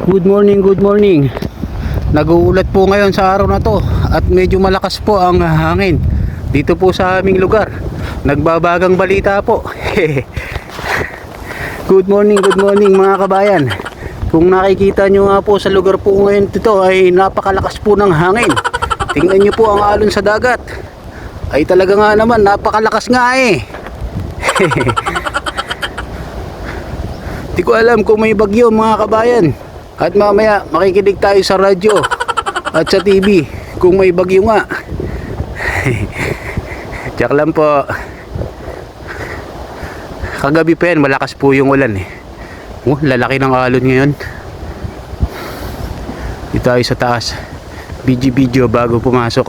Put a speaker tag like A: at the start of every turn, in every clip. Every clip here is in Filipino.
A: Good morning, good morning. Nag-uulat po ngayon sa araw na to at medyo malakas po ang hangin dito po sa aming lugar. Nagbabagang balita po. Good morning mga kabayan. Kung nakikita nyo nga po sa lugar po ngayon dito ay napakalakas po ng hangin. Tingnan nyo po ang alon sa dagat. Ay talaga nga naman napakalakas nga eh. Di ko alam kung may bagyo mga kabayan. At mamaya makikinig tayo sa radyo at sa TV kung may bagyo nga. Tiyak lang po. Kagabi pa yan, malakas po yung ulan eh. Lalaki ng alon ngayon. Dito tayo sa taas. Video bago pumasok.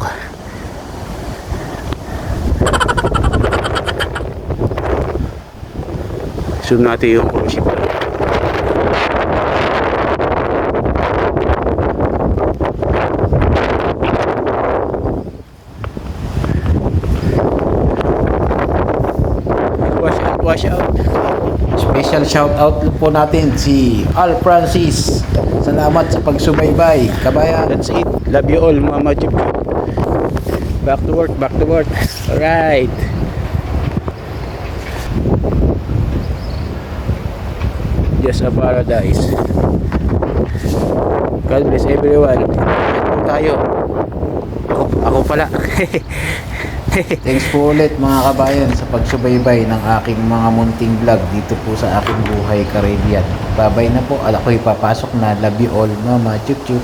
A: Zoom natin yung cruise ship. Wash out.
B: Special shout out po natin si Al Francis. Salamat sa pagsubaybay, kabayan.
A: That's it. Love you all, Mama Jeep. Back to work. Alright. Just a paradise. God bless everyone. Ingat po tayo. Ako pala.
B: Thanks po ulit mga kabayan sa pagsubaybay ng aking mga munting vlog dito po sa aking buhay Caribbean. Babay na po. Ako'y papasok na. Love you all, Mama Chup Chup.